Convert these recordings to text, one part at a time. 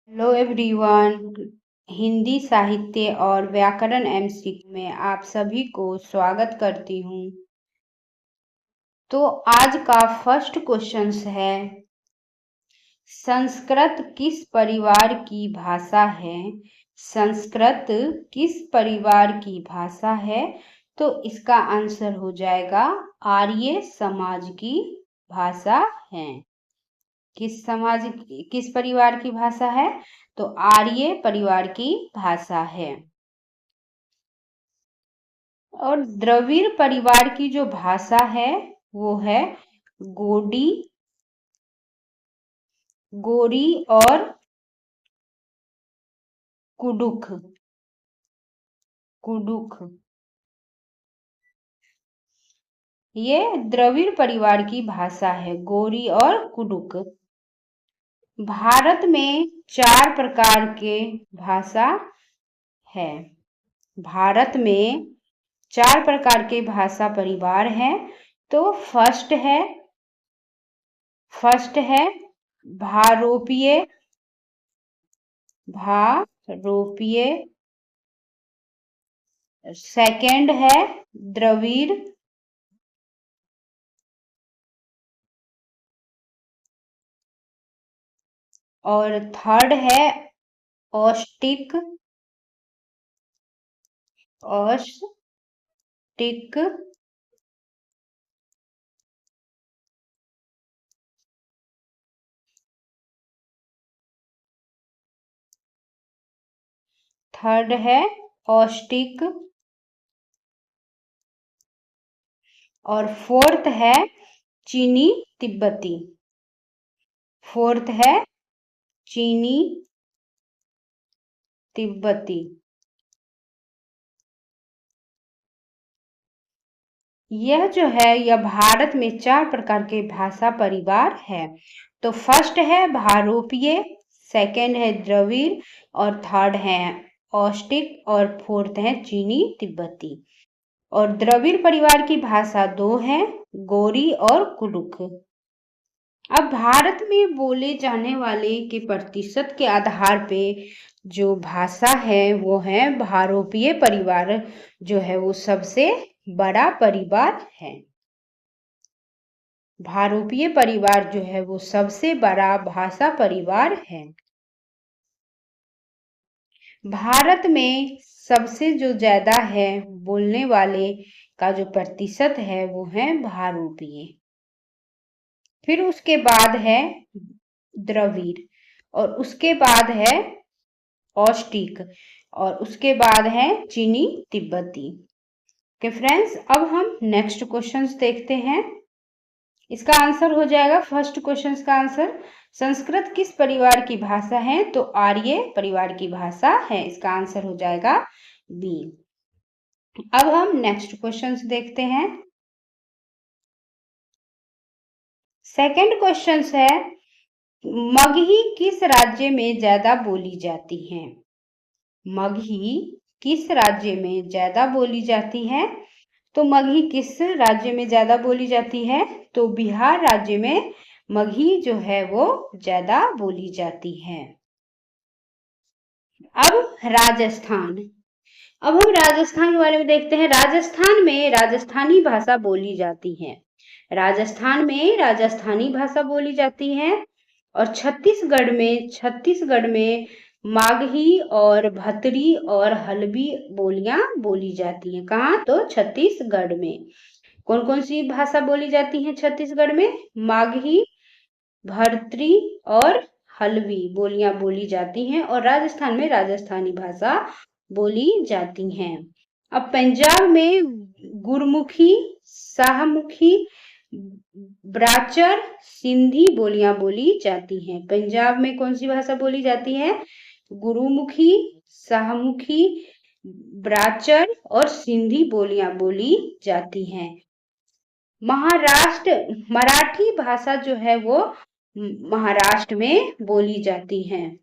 Hello everyone. Hindi साहित्य और व्याकरण एमसीक्यू में आप सभी को स्वागत करती हूँ। तो आज का फर्स्ट क्वेश्चन है, संस्कृत किस परिवार की भाषा है? संस्कृत किस परिवार की भाषा है? तो इसका आंसर हो जाएगा आर्य समाज की भाषा है। किस परिवार की भाषा है? तो आर्य परिवार की भाषा है। और द्रविड़ परिवार की जो भाषा है वो है गोरी और कुडुख। ये द्रविड़ परिवार की भाषा है, गोरी और कुडुख। भारत में 4 प्रकार के भाषा है। भारत में 4 प्रकार के भाषा परिवार हैं। तो फर्स्ट है भारोपीय, सेकंड है द्रविड़, और थर्ड है ऑस्टिक, और फोर्थ है चीनी तिब्बती। यह जो है यह भारत में 4 प्रकार के भाषा परिवार है। तो फर्स्ट है भारोपीय, सेकंड है द्रविड़, और थर्ड है ऑस्टिक, और फोर्थ है चीनी तिब्बती। और द्रविड़ परिवार की भाषा 2 है, गोरी और कुडुख। अब भारत में बोले जाने वाले के प्रतिशत के आधार पे जो भाषा है वो है भारोपीय परिवार, जो है वो सबसे बड़ा परिवार है। भारोपीय परिवार जो है वो सबसे बड़ा भाषा परिवार है। भारत में सबसे जो ज्यादा है बोलने वाले का जो प्रतिशत है वो है भारोपीय। फिर उसके बाद है द्रविड़, और उसके बाद है ऑस्टिक, और उसके बाद है चीनी तिब्बती। ओके फ्रेंड्स, अब हम नेक्स्ट क्वेश्चंस देखते हैं। इसका आंसर हो जाएगा, फर्स्ट क्वेश्चन का आंसर, संस्कृत किस परिवार की भाषा है? तो आर्य परिवार की भाषा है। इसका आंसर हो जाएगा बी। अब हम नेक्स्ट क्वेश्चन देखते हैं। सेकंड क्वेश्चन है, मगही किस राज्य में ज्यादा बोली जाती है? मगही किस राज्य में ज्यादा बोली जाती है? तो मगही किस राज्य में ज्यादा बोली जाती है? तो बिहार राज्य में मगही जो है वो ज्यादा बोली जाती है। अब राजस्थान, अब हम राजस्थान के बारे में देखते हैं। राजस्थान में राजस्थानी भाषा बोली जाती है। राजस्थान में राजस्थानी भाषा बोली जाती है। और छत्तीसगढ़ में मागही और भतरी और हल्बी बोलियां बोली जाती हैं। कहाँ? तो छत्तीसगढ़ में। कौन कौन सी भाषा बोली जाती है छत्तीसगढ़ में? मागही, भर्तरी और हल्बी बोलियां बोली जाती हैं। और राजस्थान में राजस्थानी भाषा बोली जाती हैं। अब पंजाब में गुरमुखी, शाहमुखी, ब्राचर, सिंधी बोलियां बोली जाती हैं। पंजाब में कौन सी भाषा बोली जाती है? गुरुमुखी, शाहमुखी, ब्राचर और सिंधी बोलियां बोली जाती हैं। मराठी भाषा जो है वो महाराष्ट्र में बोली जाती है।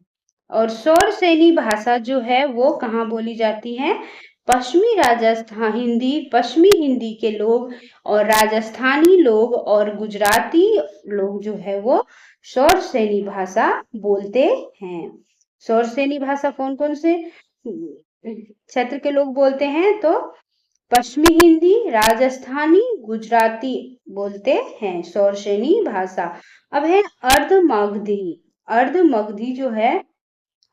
और सौरसेनी भाषा जो है वो कहाँ बोली जाती है? पश्चिमी हिंदी के लोग और राजस्थानी लोग और गुजराती लोग जो है वो सौरसेनी भाषा बोलते हैं। शौरसेनी भाषा कौन कौन से क्षेत्र के लोग बोलते हैं? तो पश्चिमी हिंदी, राजस्थानी, गुजराती बोलते हैं शौरसेनी भाषा। अब है अर्धमगधी। अर्धमगधी जो है,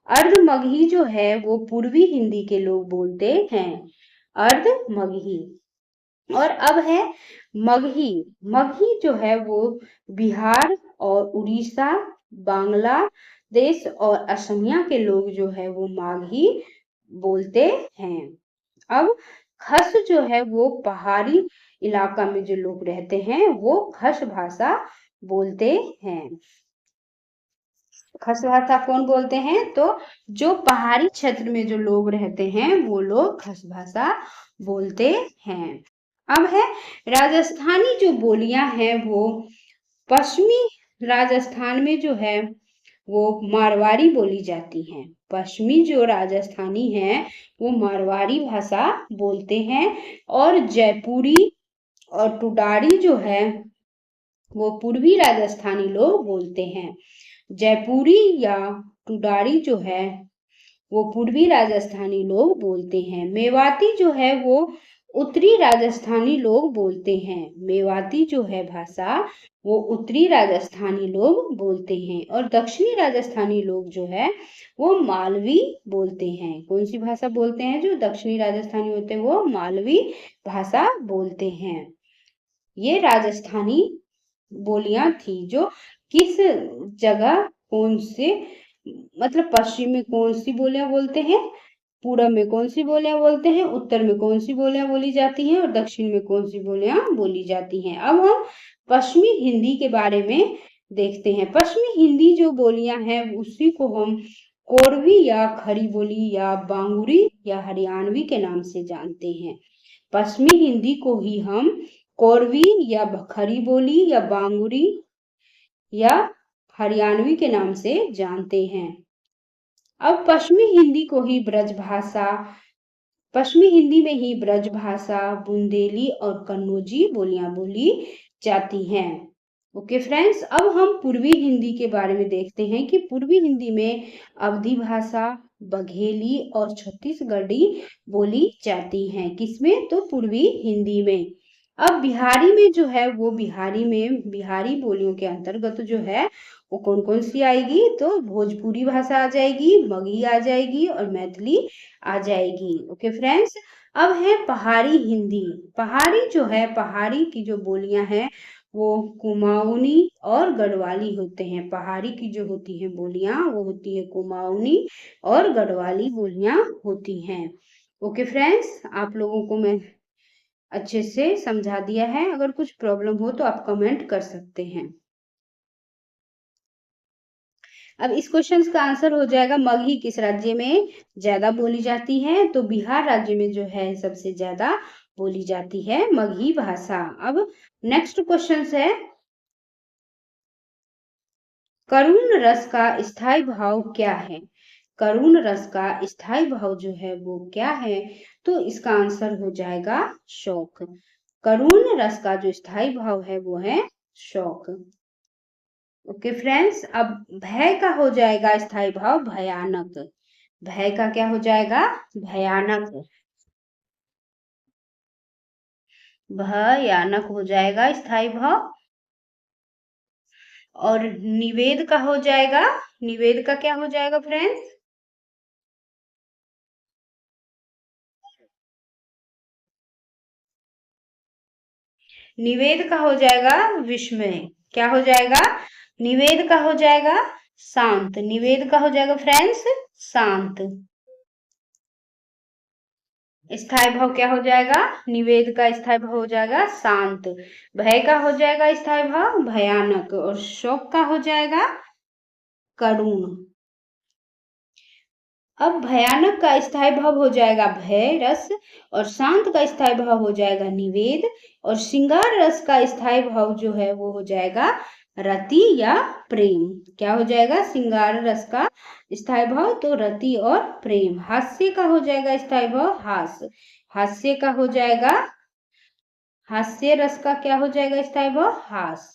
अर्धमगही जो है वो पूर्वी हिंदी के लोग बोलते हैं, अर्धमगही। और अब है मगही। मगही जो है वो बिहार और उड़ीसा, बांग्लादेश और असमिया के लोग जो है वो मागही बोलते हैं। अब खस जो है वो पहाड़ी इलाका में जो लोग रहते हैं वो खस भाषा बोलते हैं। खस भाषा कौन बोलते हैं? तो जो पहाड़ी क्षेत्र में जो लोग रहते हैं वो लोग खस भाषा बोलते हैं। अब है राजस्थानी जो बोलियां हैं वो पश्चिमी राजस्थान में जो है वो मारवाड़ी बोली जाती हैं। पश्चिमी जो राजस्थानी है वो मारवाड़ी भाषा बोलते हैं। और जयपुरी और टुडारी जो है वो पूर्वी राजस्थानी लोग बोलते हैं। जयपुरी या टुडारी जो है वो पूर्वी राजस्थानी लोग बोलते हैं। मेवाती जो है वो उत्तरी राजस्थानी लोग बोलते हैं। मेवाती जो है भाषा वो उत्तरी राजस्थानी लोग बोलते हैं। और दक्षिणी राजस्थानी लोग जो है वो मालवी बोलते हैं। कौन सी भाषा बोलते हैं? जो दक्षिणी राजस्थानी होते हैं वो मालवी भाषा बोलते हैं। ये राजस्थानी बोलियां थी जो किस जगह कौन से, मतलब पश्चिम में कौन सी बोलियां बोलते हैं, पूरब में कौन सी बोलियां बोलते हैं, उत्तर में कौन सी बोलियां बोली जाती हैं और दक्षिण में कौन सी बोलियां बोली जाती हैं। अब हम पश्चिमी हिंदी के बारे में देखते हैं। पश्चिमी हिंदी जो बोलियां हैं उसी को हम कोरवी या खड़ी बोली या बांगुरी या हरियाणवी के नाम से जानते हैं। पश्चिमी हिंदी को ही हम कोरवी या खड़ी बोली या बांगुरी या हरियाणवी के नाम से जानते हैं। अब पश्चिमी हिंदी को ही ब्रजभाषा, पश्चिमी हिंदी में ही ब्रजभाषा, बुंदेली और कन्नौजी बोलियां बोली जाती हैं। ओके फ्रेंड्स, अब हम पूर्वी हिंदी के बारे में देखते हैं कि पूर्वी हिंदी में अवधी भाषा, बघेली और छत्तीसगढ़ी बोली जाती हैं। किसमें? तो पूर्वी हिंदी में। अब बिहारी में जो है वो बिहारी में बिहारी बोलियों के अंतर्गत जो है वो कौन कौन सी आएगी? तो भोजपुरी भाषा आ जाएगी, मगही आ जाएगी और मैथिली आ जाएगी। ओके फ्रेंड्स, अब है पहाड़ी हिंदी। पहाड़ी जो है, पहाड़ी की जो बोलियां हैं वो कुमाऊनी और गढ़वाली होते हैं। पहाड़ी की जो होती हैं बोलियां वो होती है कुमाऊनी और गढ़वाली बोलियां होती हैं। ओके फ्रेंड्स, आप लोगों को मैं अच्छे से समझा दिया है। अगर कुछ प्रॉब्लम हो तो आप कमेंट कर सकते हैं। अब इस क्वेश्चन का आंसर हो जाएगा मगही किस राज्य में ज्यादा बोली जाती है? तो बिहार राज्य में जो है सबसे ज्यादा बोली जाती है मगही भाषा। अब नेक्स्ट क्वेश्चन है, करुण रस का स्थायी भाव क्या है? करुण रस का स्थायी भाव जो है वो क्या है? तो इसका आंसर हो जाएगा शोक। करुण रस का जो स्थायी भाव है वो है शोक। ओके फ्रेंड्स, अब भय का हो जाएगा स्थायी भाव भयानक। भय का क्या हो जाएगा? भयानक। भयानक हो जाएगा स्थायी भाव। और निवेद का हो जाएगा, निवेद का क्या हो जाएगा फ्रेंड्स? निवेद का हो जाएगा विस्मय। क्या हो जाएगा? निवेद का हो जाएगा शांत। निवेद का हो जाएगा फ्रेंड्स शांत। स्थायी भाव क्या हो जाएगा? निवेद का स्थायी भाव हो जाएगा शांत। भय का हो जाएगा स्थायी भाव भयानक। और शोक का हो जाएगा करुण। अब भयानक का स्थायी भाव हो जाएगा भय रस और शांत का स्थायी भाव हो जाएगा निवेद और श्रृंगार रस का स्थायी भाव जो है वो हो जाएगा रति या प्रेम। क्या हो जाएगा? श्रृंगार रस का स्थायी भाव तो रति और प्रेम। हास्य का हो जाएगा स्थायी भाव हास्य। हास्य का हो जाएगा, हास्य रस का क्या हो जाएगा स्थायी भाव? हास।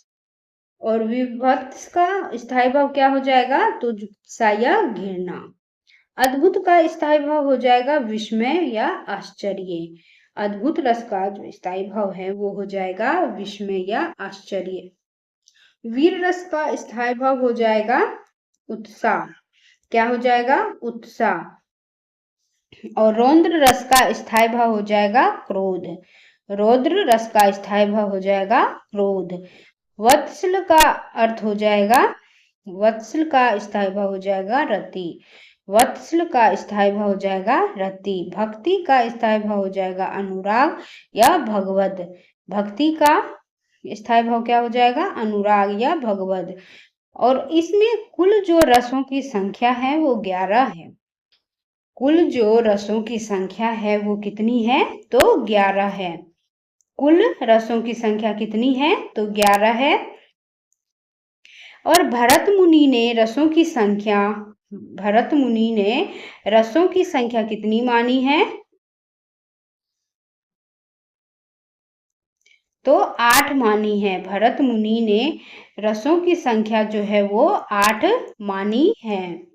और विभत्स का स्थायी भाव क्या हो जाएगा? तो जुगुप्सा या घृणा। अद्भुत का स्थायी भाव हो जाएगा विस्मय या आश्चर्य। अद्भुत रस का जो स्थायी भाव है वो हो जाएगा विस्मय या आश्चर्य। वीर रस का स्थायी भाव हो जाएगा उत्साह। क्या हो जाएगा? उत्साह। और रौद्र रस का स्थायी भाव हो जाएगा क्रोध। रौद्र रस का स्थायी भाव हो जाएगा क्रोध। वत्सल का अर्थ हो जाएगा, वत्सल का स्थायी भाव हो जाएगा रति। वत्सल का स्थायी भाव हो जाएगा रति। भक्ति का स्थायी भाव हो जाएगा अनुराग या भगवद। भक्ति का स्थायी भाव क्या हो जाएगा? अनुराग या भगवद। और इसमें कुल जो रसों की संख्या है वो 11 है। कुल जो रसों की संख्या है वो कितनी है? तो 11 है। कुल रसों की संख्या कितनी है? तो 11 है। और भरत मुनि ने रसों की संख्या कितनी मानी है? तो 8 मानी है। भरत मुनि ने रसों की संख्या जो है वो 8 मानी है।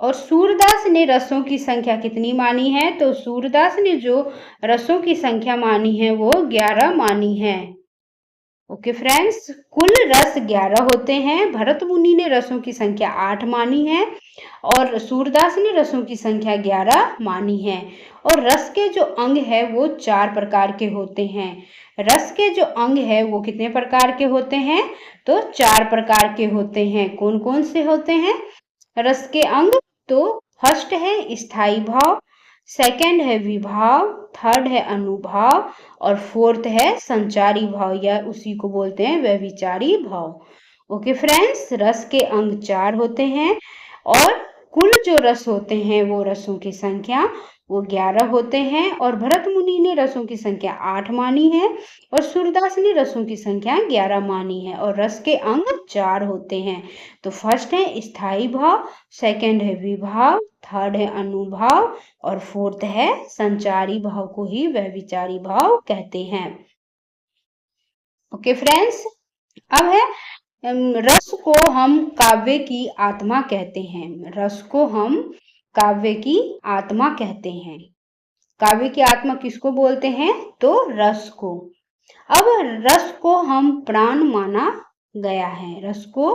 और सूरदास ने रसों की संख्या कितनी मानी है? तो सूरदास ने जो रसों की संख्या मानी है वो 11 मानी है। ओके फ्रेंड्स, कुल रस 11 होते हैं। भरत मुनि ने रसों की संख्या 8 मानी है और सूरदास ने रसों की संख्या 11 मानी है। और रस के जो अंग है वो 4 प्रकार के होते हैं। रस के जो अंग है वो कितने प्रकार के होते हैं? तो 4 प्रकार के होते हैं। कौन कौन से होते हैं रस के अंग? तो फर्स्ट है स्थायी भाव, सेकंड है विभाव, थर्ड है अनुभाव और फोर्थ है संचारी भाव या उसी को बोलते हैं व्यभिचारी भाव। ओके फ्रेंड्स, रस के अंग 4 होते हैं और कुल जो रस होते हैं वो रसों की संख्या वो 11 होते हैं। और भरत मुनि ने रसों की संख्या 8 मानी है और सूरदास ने रसों की संख्या 11 मानी है। और रस के अंग 4 होते हैं। तो फर्स्ट है स्थायी भाव, सेकंड है विभाव, थर्ड है अनुभाव और फोर्थ है संचारी भाव को ही व्यभिचारी भाव कहते हैं। ओके फ्रेंड्स, अब है रस को हम काव्य की आत्मा कहते हैं। रस को हम काव्य की आत्मा कहते हैं। काव्य की आत्मा किसको बोलते हैं? तो रस को। अब रस को हम प्राण माना गया है। रस को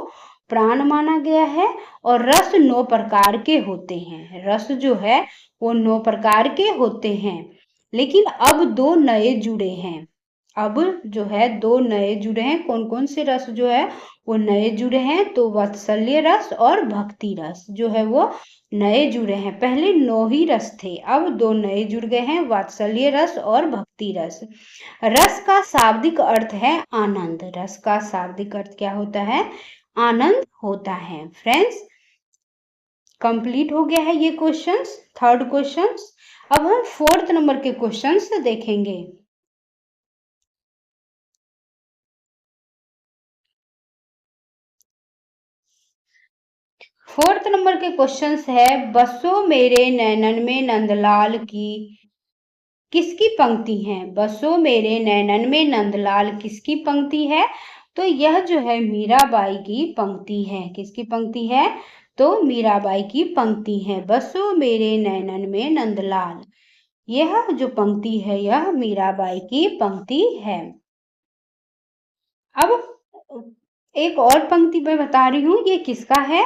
प्राण माना गया है और रस 9 प्रकार के होते हैं। रस जो है वो 9 प्रकार के होते हैं, लेकिन अब 2 नए जुड़े हैं। अब जो है 2 नए जुड़े हैं। कौन कौन से रस जो है वो नए जुड़े हैं? तो वात्सल्य रस और भक्ति रस जो है वो नए जुड़े हैं। पहले 9 ही रस थे, अब 2 नए जुड़ गए हैं, वात्सल्य रस और भक्ति रस। रस का शाब्दिक अर्थ है आनंद। रस का शाब्दिक अर्थ क्या होता है? आनंद होता है। फ्रेंड्स, कंप्लीट हो गया है ये क्वेश्चंस, थर्ड क्वेश्चंस। अब हम फोर्थ नंबर के क्वेश्चंस देखेंगे। फोर्थ नंबर के क्वेश्चंस है बसो मेरे नैनन में नंदलाल की किसकी पंक्ति है? बसो मेरे नैनन में नंदलाल किसकी पंक्ति है? तो यह जो है मीराबाई की पंक्ति है। किसकी पंक्ति है? तो मीराबाई की पंक्ति है। बसो मेरे नैनन में नंदलाल, यह जो पंक्ति है यह मीराबाई की पंक्ति है। अब एक और पंक्ति मैं बता रही हूँ, ये किसका है?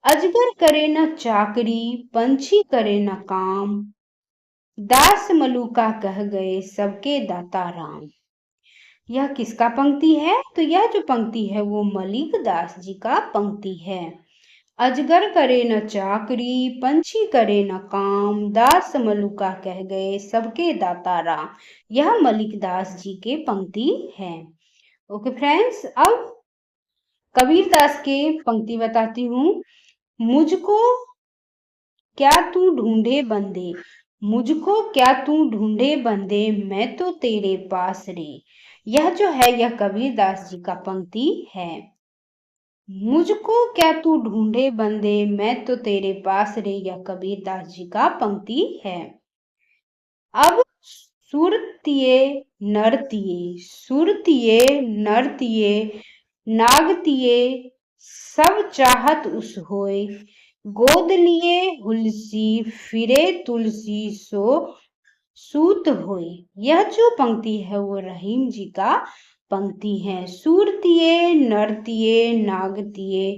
अजगर करे न चाकरी, पंछी करे न काम, दास मलूका कह गए सबके दाता राम। यह किसका पंक्ति है? तो यह जो पंक्ति है वो मलिक दास जी का पंक्ति है। अजगर करे न चाकरी, पंछी करे न काम, दास मलूका कह गए सबके दाता राम। यह मलिक दास जी के पंक्ति है। ओके फ्रेंड्स, अब कबीरदास के पंक्ति बताती हूँ। मुझको क्या तू ढूंढे बंदे, मुझको क्या तू ढूंढे बंदे, मैं तो तेरे पास रे। यह जो है यह कबीरदास जी का पंक्ति है। मुझको क्या तू ढूंढे बंदे, मैं तो तेरे पास रे, यह कबीरदास जी का पंक्ति है। अब सुरतिये नरतिये, सुरतिये नरतिये, नागतिये सब चाहत उस होय, गोद लिए हुलसी फिरे तुलसी सो सूत होय। यह जो पंक्ति है वो रहीम जी का पंक्ति है। सूरतिये नरतिये नागतिये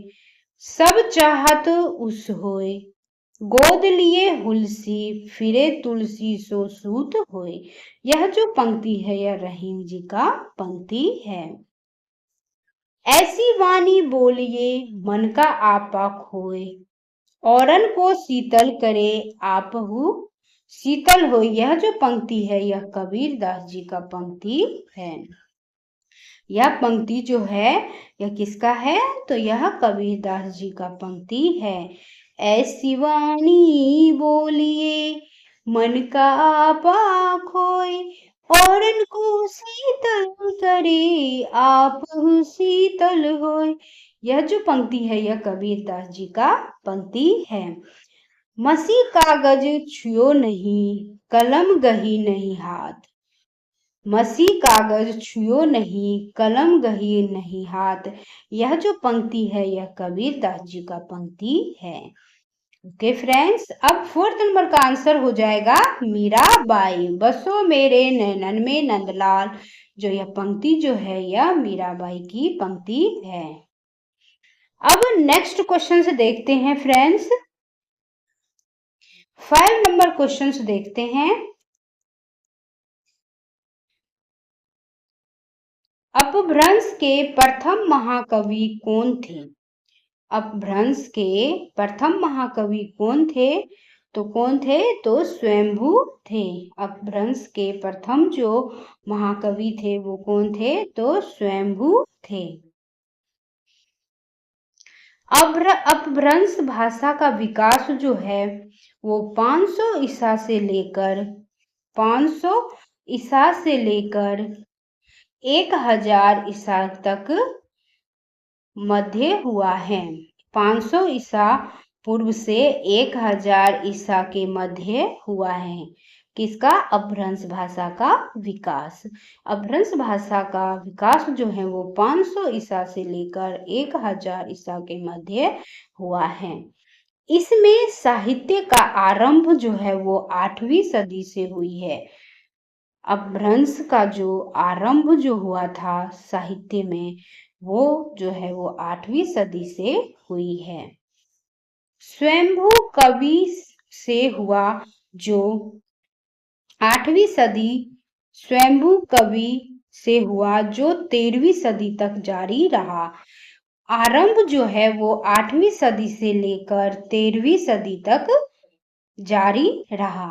सब चाहत उस होय, गोद लिए हुलसी फिरे तुलसी सो सूत होय। यह जो पंक्ति है यह रहीम जी का पंक्ति है। ऐसी वाणी बोलिए मन का आपा खोए, औरन को शीतल करे आपहु शीतल हो। यह जो पंक्ति है यह कबीर दास जी का पंक्ति है। यह पंक्ति जो है यह किसका है? तो यह कबीर दास जी का पंक्ति है। ऐसी वाणी बोलिए मन का आपा खोए, औरन को शीतल करे आप शीतल होय। यह जो पंक्ति है यह कबीर दास जी का पंक्ति है। मसी कागज छुयो नहीं, कलम गही नहीं हाथ, मसी कागज छुयो नहीं, कलम गही नहीं हाथ। यह जो पंक्ति है यह कबीर दास जी का पंक्ति है। ओके फ्रेंड्स, अब 4th नंबर का आंसर हो जाएगा मीराबाई। बसो मेरे नैनन में नंदलाल। जो यह पंक्ति जो है यह मीराबाई की पंक्ति है। अब नेक्स्ट क्वेश्चन से देखते हैं फ्रेंड्स। 5 नंबर क्वेश्चन देखते हैं। अपभ्रंश के प्रथम महाकवि कौन थे? अपभ्रंश के प्रथम महाकवि कौन थे? तो कौन थे? तो स्वयंभू थे। अपभ्रंश के प्रथम जो महाकवि थे वो कौन थे? तो स्वयंभू थे। अपभ्रंश भाषा का विकास जो है वो 500 ईसा से लेकर 1000 ईसा तक मध्य हुआ है। 500 ईसा पूर्व से 1000 ईसा के मध्य हुआ है। किसका? अपभ्रंश भाषा का विकास। अपभ्रंश भाषा का विकास जो है वो 500 ईसा से लेकर 1000 ईसा के मध्य हुआ है। इसमें साहित्य का आरंभ जो है वो 8वीं सदी से हुई है। अपभ्रंश का जो आरंभ जो हुआ था साहित्य में वो जो है वो 8वीं सदी से हुई है। स्वयंभू कवि से हुआ जो 8वीं सदी स्वयंभू कवि से हुआ जो 13वीं सदी तक जारी रहा। आरंभ जो है वो 8वीं सदी से लेकर 13वीं सदी तक जारी रहा।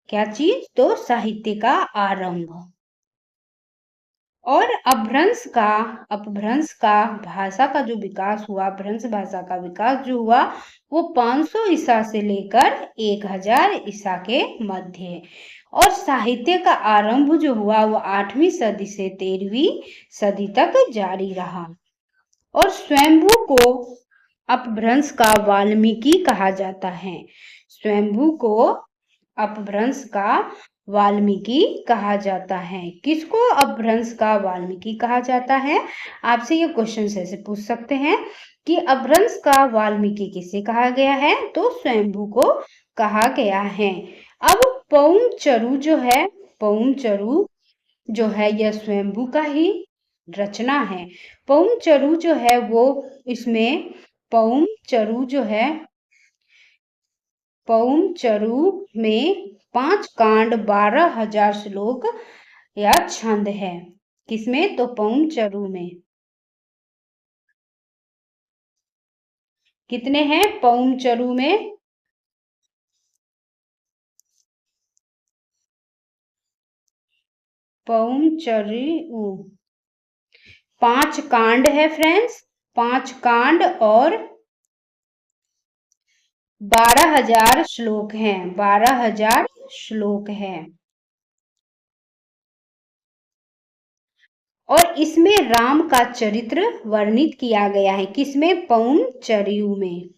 क्या चीज? तो साहित्य का आरंभ। और अपभ्रंश का भाषा का जो विकास हुआ, अपभ्रंश भाषा का विकास जो हुआ वो 500 ईसा से लेकर 1000 ईसा के मध्य। और साहित्य का आरंभ जो हुआ वो 8वीं सदी से 13वीं सदी तक जारी रहा। और स्वयंभू को अपभ्रंश का वाल्मीकि कहा जाता है। स्वयंभू को अपभ्रंश का वाल्मीकि कहा जाता है। किसको अपभ्रंश का वाल्मीकि कहा जाता है? आपसे ये क्वेश्चन ऐसे पूछ सकते हैं कि अपभ्रंश का वाल्मीकि किसे कहा गया है? तो स्वयंभू को कहा गया है। अब पौम चरु जो है, पौम चरु जो है यह स्वयंभू का ही रचना है। पौम चरु जो है वो इसमें पौम चरु जो है पौम चरु में 5 कांड 12,000 श्लोक या छंद है। किसमें? तो पौम चरु में कितने हैं? पौम चरु में पौम चरु 5 कांड है फ्रेंड्स। 5 कांड और 12,000 श्लोक हैं। 12,000 श्लोक है। और इसमें राम का चरित्र वर्णित किया गया है। किसमें? पौम चरु में।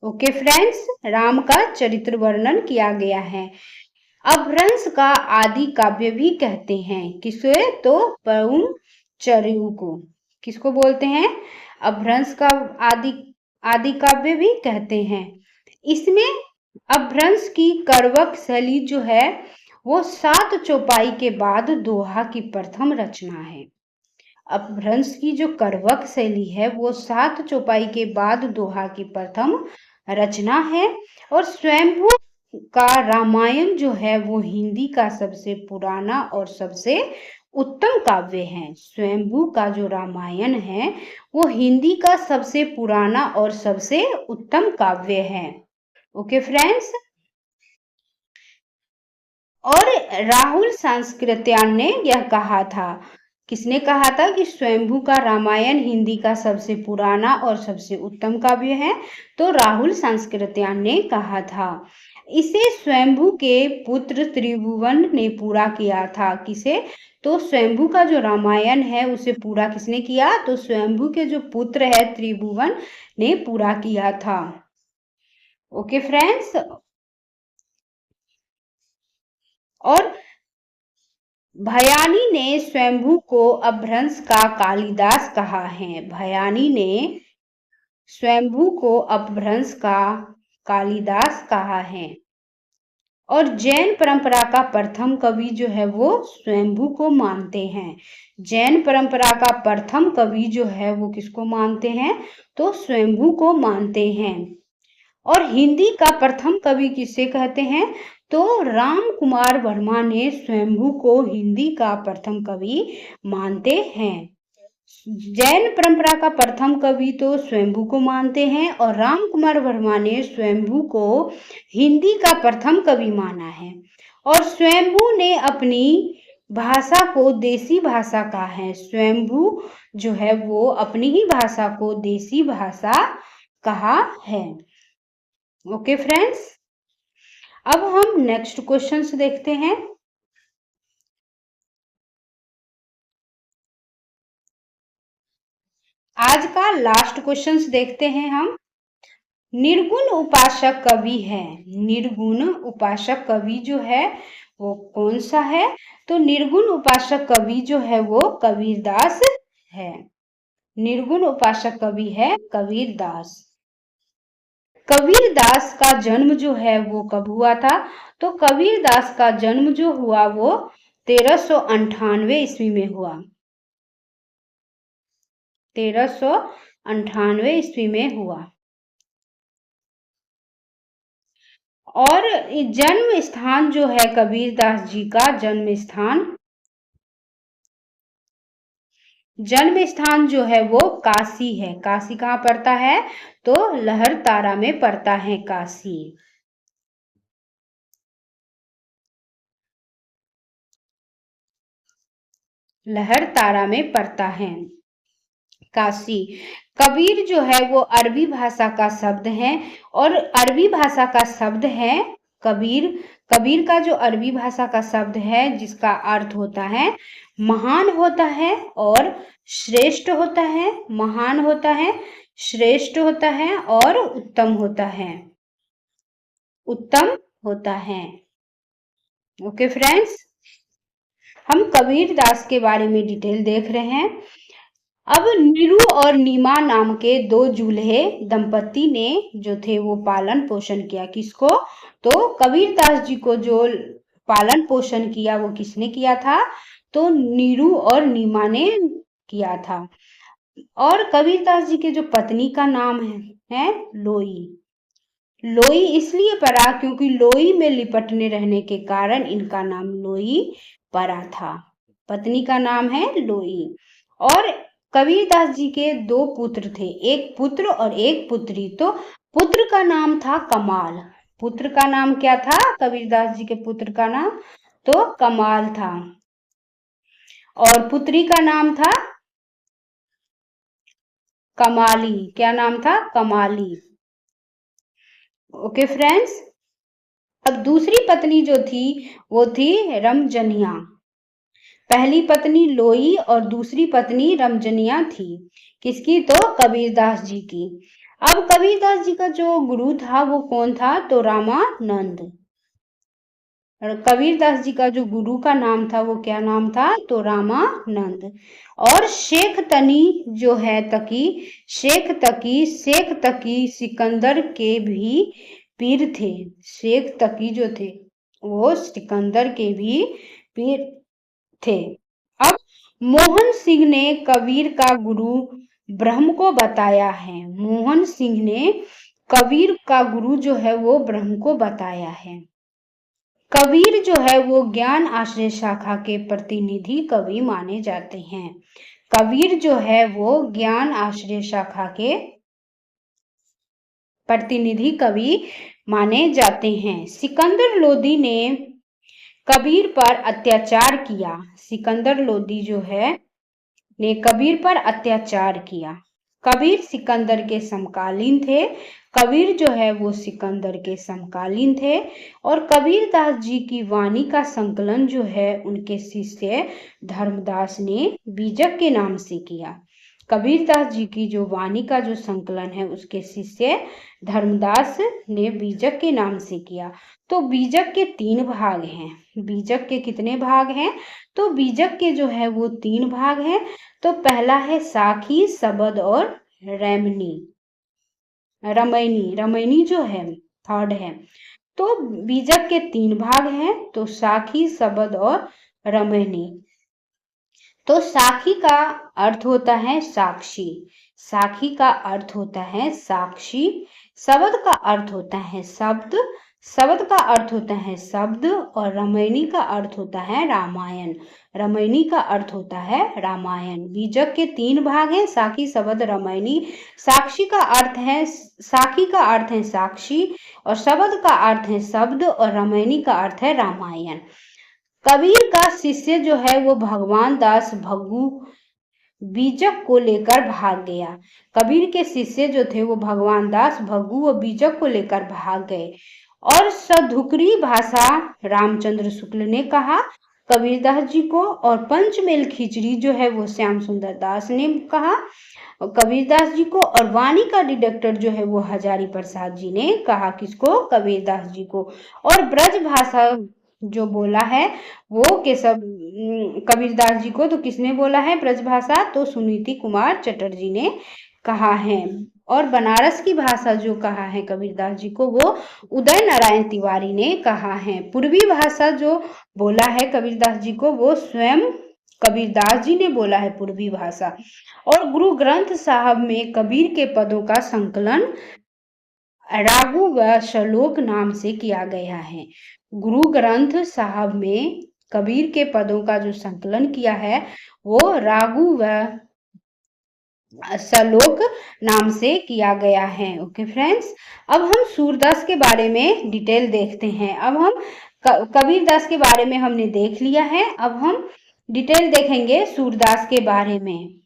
ओके फ्रेंड्स, राम का चरित्र वर्णन किया गया है। अपभ्रंश का आदि काव्य भी कहते हैं। किसे? तो पौम चरु को। किसको बोलते हैं? अपभ्रंश का आदि आदि काव्य भी कहते हैं। इसमें अपभ्रंश की करवक शैली जो है वो 7 चौपाई के बाद दोहा की प्रथम रचना है। अपभ्रंश की जो करवक शैली है वो 7 चौपाई के बाद दोहा की प्रथम रचना है। और स्वयंभू का रामायण जो है वो हिंदी का सबसे पुराना और सबसे उत्तम काव्य है। स्वयंभू का जो रामायण है वो हिंदी का सबसे पुराना और सबसे उत्तम काव्य है। Okay friends. और राहुल सांस्कृत्यायन ने यह कहा था, किसने कहा था कि स्वयंभू का रामायण हिंदी का सबसे पुराना और सबसे उत्तम काव्य है? तो राहुल सांस्कृत्यायन ने कहा था। इसे स्वयंभू के पुत्र त्रिभुवन ने पूरा किया था। किसे? तो स्वयंभू का जो रामायण है उसे पूरा किसने किया? तो स्वयंभू के जो पुत्र है त्रिभुवन ने पूरा किया था। Okay friends. और भयानी ने स्वयंभू को अपभ्रंश का कालिदास कहा है। भयानी ने स्वयंभू को अपभ्रंश का कालिदास कहा है। और जैन परंपरा का प्रथम कवि जो है वो स्वयंभू को मानते हैं। जैन परंपरा का प्रथम कवि जो है वो किसको मानते हैं? तो स्वयंभू को मानते हैं। और हिंदी का प्रथम कवि किसे कहते हैं? तो राम कुमार वर्मा ने स्वयंभू को हिंदी का प्रथम कवि मानते हैं। जैन परंपरा का प्रथम कवि तो स्वयंभू को मानते हैं और राम कुमार वर्मा ने स्वयंभू को हिंदी का प्रथम कवि माना है। और स्वयंभू ने अपनी भाषा को देसी भाषा कहा है। स्वयंभू जो है वो अपनी ही भाषा को देसी भाषा कहा है। Okay friends. अब हम नेक्स्ट क्वेश्चंस देखते हैं। आज का लास्ट क्वेश्चंस देखते हैं हम। निर्गुण उपासक कवि है। निर्गुण उपासक कवि जो है वो कौन सा है? तो निर्गुण उपासक कवि जो है वो कबीरदास है। निर्गुण उपासक कवि है कबीरदास। कबीरदास का जन्म जो है वो कब हुआ था? तो कबीरदास का जन्म जो हुआ वो 1398 ईस्वी में हुआ। 1398 ईस्वी में हुआ। और जन्म स्थान जो है कबीरदास जी का जन्म स्थान जो है वो काशी है। काशी कहाँ पड़ता है? तो लहरतारा में पड़ता है काशी। लहरतारा में पड़ता है काशी। कबीर जो है वो अरबी भाषा का शब्द है और अरबी भाषा का शब्द है कबीर। कबीर का जो अरबी भाषा का शब्द है जिसका अर्थ होता है महान होता है और श्रेष्ठ होता है। महान होता है, श्रेष्ठ होता है और उत्तम होता है। उत्तम होता है। Okay friends. हम कबीरदास के बारे में डिटेल देख रहे हैं। अब नीरू और नीमा नाम के 2 दूल्हे दंपति ने जो थे वो पालन पोषण किया। किसको? तो कबीरदास जी को जो पालन पोषण किया वो किसने किया था? तो नीरू और नीमा ने किया था। और कबीरदास जी के जो पत्नी का नाम है लोई। लोई इसलिए पड़ा क्योंकि लोई में लिपटने रहने के कारण इनका नाम लोई पड़ा था। पत्नी का नाम है लोई। और कबीरदास जी के 2 पुत्र थे, एक पुत्र और एक पुत्री। तो पुत्र का नाम था कमाल। पुत्र का नाम क्या था? कबीरदास जी के पुत्र का नाम तो कमाल था। और पुत्री का नाम था कमाली। क्या नाम था? कमाली। Okay friends. अब दूसरी पत्नी जो थी वो थी रमजनिया। पहली पत्नी लोई और दूसरी पत्नी रमजनिया थी। किसकी? तो कबीरदास जी की। अब कबीरदास जी का जो गुरु था वो कौन था? तो रामानंद। कबीरदास जी का जो गुरु का नाम था वो क्या नाम था, तो रामानंद। और शेख तनी जो है तकी, शेख तकी सिकंदर के भी पीर थे। शेख तकी जो थे वो सिकंदर के भी पीर थे। अब मोहन सिंह ने कबीर का गुरु ब्रह्म को बताया है। मोहन सिंह ने कबीर का गुरु जो है वो ब्रह्म को बताया है। कबीर जो है वो ज्ञान आश्रय शाखा के प्रतिनिधि कवि माने जाते हैं। कबीर जो है वो ज्ञान आश्रय शाखा के प्रतिनिधि कवि माने जाते हैं। सिकंदर लोदी ने कबीर पर अत्याचार किया। सिकंदर लोदी जो है ने कबीर पर अत्याचार किया। कबीर सिकंदर के समकालीन थे। कबीर जो है वो सिकंदर के समकालीन थे। और कबीरदास जी की वाणी का संकलन जो है उनके शिष्य धर्मदास ने बीजक के नाम से किया। कबीरदास जी की जो वाणी का जो संकलन है उसके शिष्य धर्मदास ने बीजक के नाम से किया। तो बीजक के 3 भाग हैं। बीजक के कितने भाग हैं, तो बीजक के जो है वो 3 भाग हैं। तो पहला है साखी, सबद और रैमनी, रमैनी जो है थर्ड है। तो बीजक के 3 भाग हैं, तो साखी, सबद और रमैनी। तो साखी का अर्थ होता है साक्षी, साखी का अर्थ होता है साक्षी। सबद का अर्थ होता है शब्द, शब्द का अर्थ होता है शब्द। और रमैनी का अर्थ होता है रामायण, रमैनी का अर्थ होता है रामायण। बीजक के 3 भाग हैं, साखी, सबद, रमैनी। साक्षी का अर्थ है, साखी का अर्थ है साक्षी, और सबद का अर्थ है शब्द, और रमैनी का अर्थ है रामायण। कबीर का शिष्य जो है वो भगवान दास भग्गू बीजक को लेकर भाग गया। कबीर के शिष्य जो थे वो भगवान दास भग्गू व बीजक को लेकर भाग गए। और सधुकरी भाषा रामचंद्र शुक्ल ने कहा कबीरदास जी को, और पंचमेल खिचड़ी जो है वो श्याम सुंदर दास ने कहा कबीरदास जी को। और वाणी का डिडक्टर जो है वो हजारी प्रसाद जी ने कहा, किसको, कबीरदास जी को। और ब्रज भाषा जो बोला है वो केशव कबीरदास जी को, तो किसने बोला है ब्रजभाषा, तो सुनीति कुमार चटर्जी ने कहा है। और बनारस की भाषा जो कहा है कबीरदास जी को वो उदय नारायण तिवारी ने कहा है। पूर्वी भाषा जो बोला है कबीरदास जी को वो स्वयं कबीरदास जी ने बोला है पूर्वी भाषा। और गुरु ग्रंथ साहब में कबीर के पदों का संकलन रागु व श्लोक नाम से किया गया है। गुरु ग्रंथ साहब में कबीर के पदों का जो संकलन किया है वो रागु व श्लोक नाम से किया गया है। ओके फ्रेंड्स, अब हम सूरदास के बारे में डिटेल देखते हैं। अब हम कबीरदास के बारे में हमने देख लिया है, अब हम डिटेल देखेंगे सूरदास के बारे में।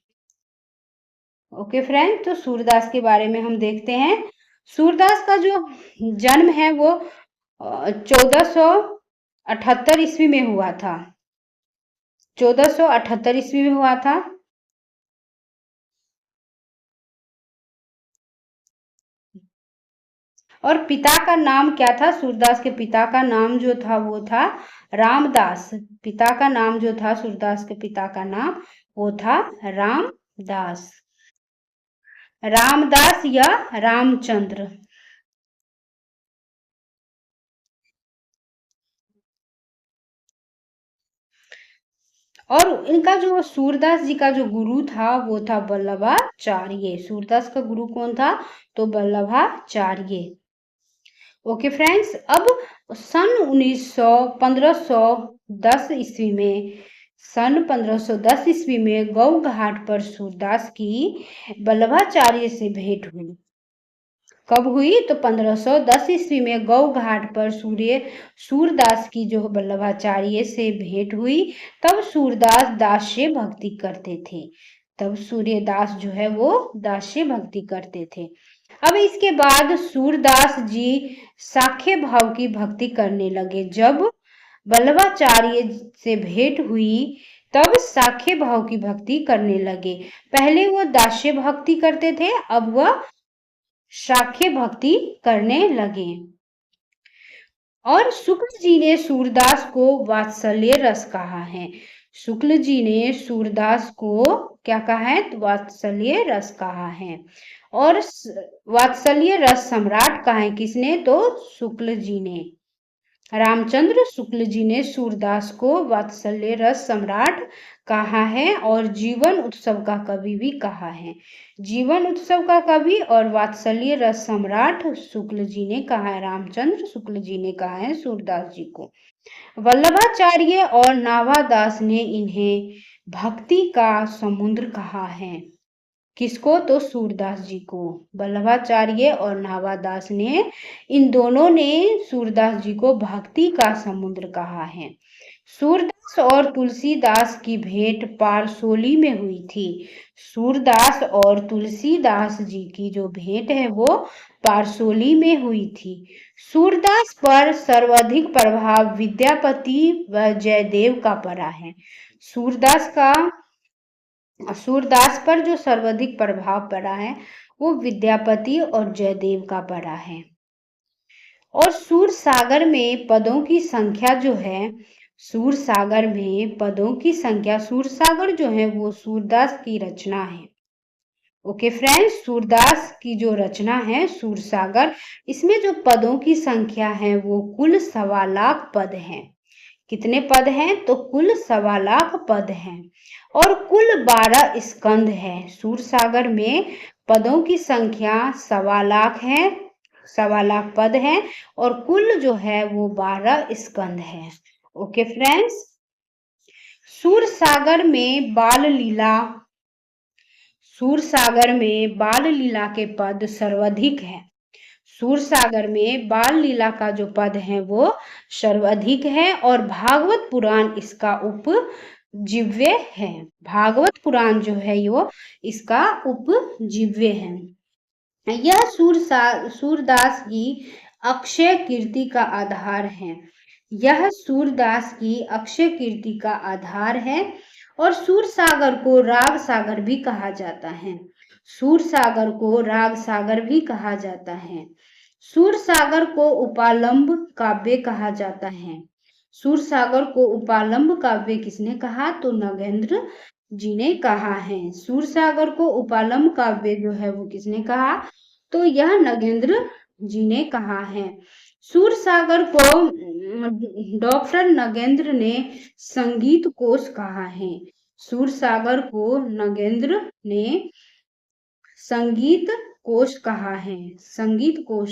ओके फ्रेंड, तो सूरदास के बारे में हम देखते हैं। सूरदास का जो जन्म है वो 1478 ईस्वी में हुआ था। 1478 ईस्वी में हुआ था। और पिता का नाम क्या था, सूरदास के पिता का नाम जो था वो था रामदास। पिता का नाम जो था सूरदास के पिता का नाम वो था रामदास, रामदास या रामचंद्र। और इनका जो सूरदास जी का जो गुरु था वो था वल्लभाचार्य। सूरदास का गुरु कौन था, तो वल्लभाचार्य। ओके फ्रेंड्स, अब सन 1510 ईस्वी में, सन 1510 ईस्वी में गौ घाट पर सूरदास की वल्लभाचार्य से भेंट हुई। कब हुई, तो 1510 ईस्वी में गौ घाट पर सूरदास की जो वल्लभाचार्य से भेंट हुई। तब सूरदास दास से भक्ति करते थे। तब सूर्यदास जो है वो दास से भक्ति करते थे। अब इसके बाद सूरदास जी साख्य भाव की भक्ति करने लगे। जब वल्लभाचार्य से भेंट हुई तब साख्य भाव की भक्ति करने लगे। पहले वो दास्य भक्ति करते थे, अब वह साख्य भक्ति करने लगे। और शुक्ल जी ने सूरदास को वात्सल्य रस कहा है। शुक्ल जी ने सूरदास को क्या कहा है? तो वात्सल्य रस कहा है। और वात्सल्य रस सम्राट कहा है किसने? तो शुक्ल जी ने। रामचंद्र शुक्ल जी ने सूरदास को वात्सल्य रस सम्राट कहा है और जीवन उत्सव का कवि भी कहा है। जीवन उत्सव का कवि और वात्सल्य रस सम्राट शुक्ल जी ने कहा है, रामचंद्र शुक्ल जी ने कहा है सूरदास जी को। वल्लभाचार्य और नाभादास ने इन्हें भक्ति का समुद्र कहा है। किसको? तो सूरदास जी को। वल्लभाचार्य और नाभादास ने, इन दोनों ने सूरदास जी को भक्ति का समुद्र कहा है। सूरदास और तुलसीदास की भेंट पारसोली में हुई थी। सूरदास और तुलसीदास जी की जो भेंट है वो पारसोली में हुई थी। सूरदास पर सर्वाधिक प्रभाव विद्यापति व जयदेव का पड़ा है। सूरदास पर जो सर्वाधिक प्रभाव पड़ा है वो विद्यापति और जयदेव का पड़ा है। और सूर सागर में पदों की संख्या जो है, सूर सागर में पदों की संख्या, सूर सागर जो है वो सूरदास की रचना है। ओके फ्रेंड्स, सूरदास की जो रचना है सूर सागर, इसमें जो पदों की संख्या है वो कुल 1.25 लाख पद हैं। कितने पद हैं? तो कुल 1.25 लाख पद हैं और कुल 12 स्कंद है। सूर सागर में पदों की संख्या 1.25 लाख है, 1.25 लाख पद हैं और कुल जो है वो 12 स्कंद है। ओके फ्रेंड्स, सूर सागर में बाल लीला के पद सर्वाधिक है। सूर सागर में बाल लीला का जो पद है वो सर्वाधिक है और भागवत पुराण इसका उपजीव्य है। भागवत पुराण जो है वो इसका उपजीव्य है। यह सूरदास की अक्षय कीर्ति का आधार है। यह सूरदास की अक्षय कीर्ति का आधार है और सूर सागर को राग सागर भी कहा जाता है। सूर सागर को राग सागर भी कहा जाता है। सूर सागर को उपालंब काव्य कहा जाता है। सूर सागर को उपालंब काव्य किसने कहा? तो नगेंद्र जी ने कहा है। सूर सागर को उपालंब काव्य जो है वो किसने कहा? तो यह नगेंद्र जी ने कहा है। सूर सागर को डॉक्टर नगेंद्र ने संगीत कोश कहा है। सूर सागर को नगेंद्र ने संगीत कोश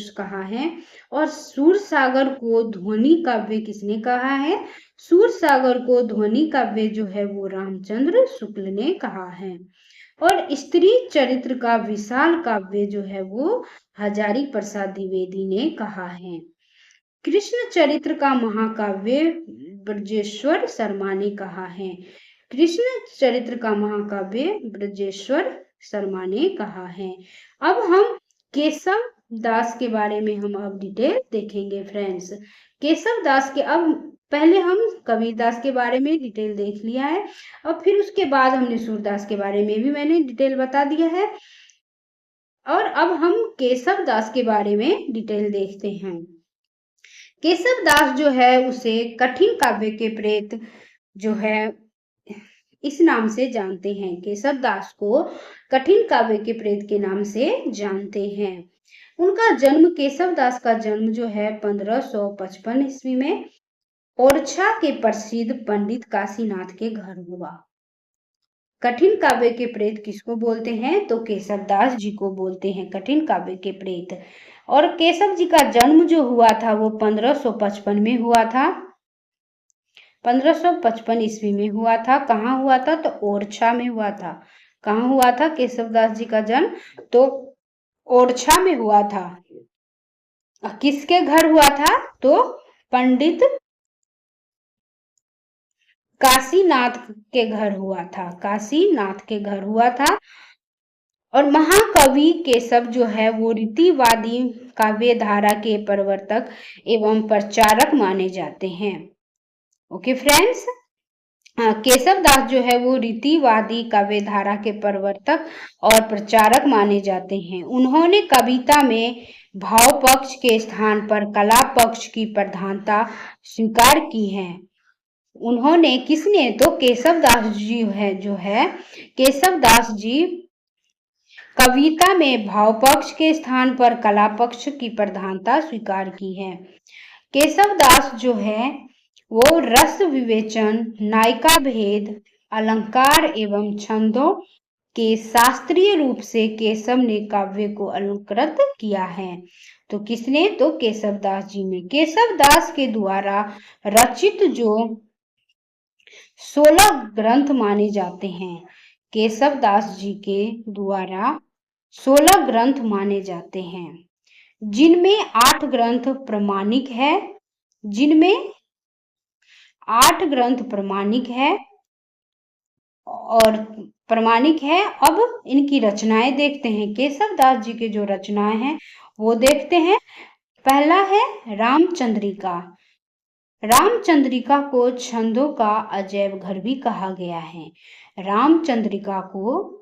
कहा है और सूर सागर को ध्वनि काव्य किसने कहा है? सूर सागर को ध्वनि काव्य जो है वो रामचंद्र शुक्ल ने कहा है। और स्त्री चरित्र का विशाल काव्य जो है वो हजारी प्रसाद द्विवेदी ने कहा है। कृष्ण चरित्र का महाकाव्य ब्रजेश्वर शर्मा ने कहा है। कृष्ण चरित्र का महाकाव्य ब्रजेश्वर शर्मा ने कहा है। अब हम केशव दास के बारे में हम अब डिटेल देखेंगे फ्रेंड्स। केशव दास के, अब पहले हम कबीरदास के बारे में डिटेल देख लिया है और फिर उसके बाद हमने सूरदास के बारे में भी मैंने डिटेल बता दिया है और अब हम केशव दास के बारे में डिटेल देखते हैं। केशव दास जो है उसे कठिन काव्य के प्रेत जो है इस नाम से जानते हैं। केशव दास को कठिन काव्य के प्रेत के नाम से जानते हैं। उनका जन्म, केशव दास का जन्म जो है 1555 ईस्वी में ओरछा के प्रसिद्ध पंडित काशीनाथ के घर हुआ। कठिन काव्य के प्रेत किसको बोलते हैं? तो केशव दास जी को बोलते हैं कठिन काव्य के प्रेत। और केशव जी का जन्म जो हुआ था वो 1555 में हुआ था, 1555 ईस्वी में हुआ था। कहाँ हुआ था? तो ओरछा में हुआ था। कहाँ हुआ था केशव दास जी का जन्म? तो ओरछा में हुआ था। किसके घर हुआ था? तो पंडित काशीनाथ के घर हुआ था। काशीनाथ के घर हुआ था। और महाकवि केशव जो है वो रीतिवादी काव्य धारा के प्रवर्तक एवं प्रचारक माने जाते हैं। ओके फ्रेंड्स, केशव दास जो है वो रीतिवादी काव्य धारा के प्रवर्तक और प्रचारक माने जाते हैं। उन्होंने कविता में भाव पक्ष के स्थान पर कला पक्ष की प्रधानता स्वीकार की है। उन्होंने किसने? तो केशवदास जी केशवदास जी कविता में भाव पक्ष के स्थान पर कला पक्ष की प्रधानता स्वीकार की है। केशवदास जो है वो रस विवेचन, नायिका भेद, अलंकार एवं छंदों के शास्त्रीय रूप से केशव ने काव्य को अलंकृत किया है। तो किसने? तो केशवदास जी ने। केशवदास के द्वारा रचित जो 16 ग्रंथ माने जाते हैं, केशवदास जी के द्वारा 16 ग्रंथ माने जाते हैं, जिनमें 8 ग्रंथ प्रमाणिक है, जिनमें 8 ग्रंथ प्रमाणिक है और प्रमाणिक है। अब इनकी रचनाएं देखते हैं। केशवदास जी के जो रचनाएं हैं वो देखते हैं। पहला है रामचंद्रिका। रामचंद्रिका को छंदों का अजैब घर भी कहा गया है। रामचंद्रिका को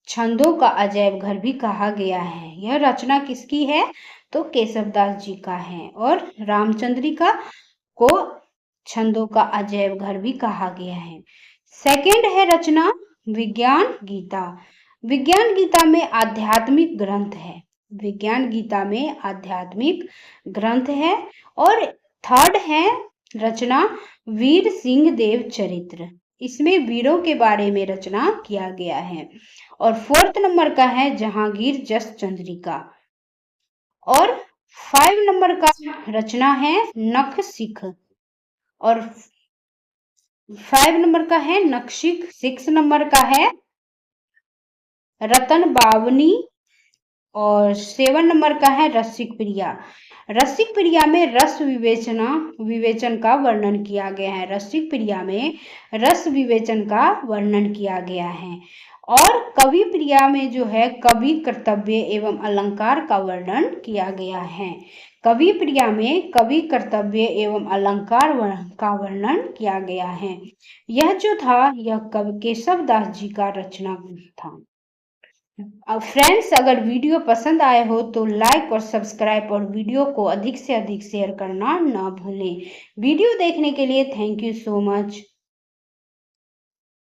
छंदों का अजैब घर भी कहा गया है। यह रचना किसकी है? तो केशवदास जी का है। और रामचंद्रिका को छंदों का अजैब घर भी कहा गया है। सेकंड है रचना विज्ञान गीता। विज्ञान गीता में आध्यात्मिक ग्रंथ है। विज्ञान गीता में आध्यात्मिक ग्रंथ है। और थर्ड है रचना वीर सिंह देव चरित्र। इसमें वीरों के बारे में रचना किया गया है। और फोर्थ नंबर का है जहांगीर जस चंद्रिका। और 5 नंबर का रचना है नख सिख। और 5 नंबर का है नक्शिक। 6 नंबर का है रतन बावनी। और 7 नंबर का है रसिक प्रिया। रसिक प्रिया में रस विवेचन का वर्णन किया गया है। रसिक प्रिया में रस विवेचन का वर्णन किया गया है। और कवि प्रिया में जो है कवि कर्तव्य एवं अलंकार का वर्णन किया गया है। कवि प्रिया में कवि कर्तव्य एवं अलंकार का वर्णन किया गया है। यह जो था यह कवि केशवदास जी का रचना था। फ्रेंड्स, अगर वीडियो पसंद आए हो तो लाइक और सब्सक्राइब और वीडियो को अधिक से अधिक शेयर करना ना भूलें। वीडियो देखने के लिए थैंक यू सो मच।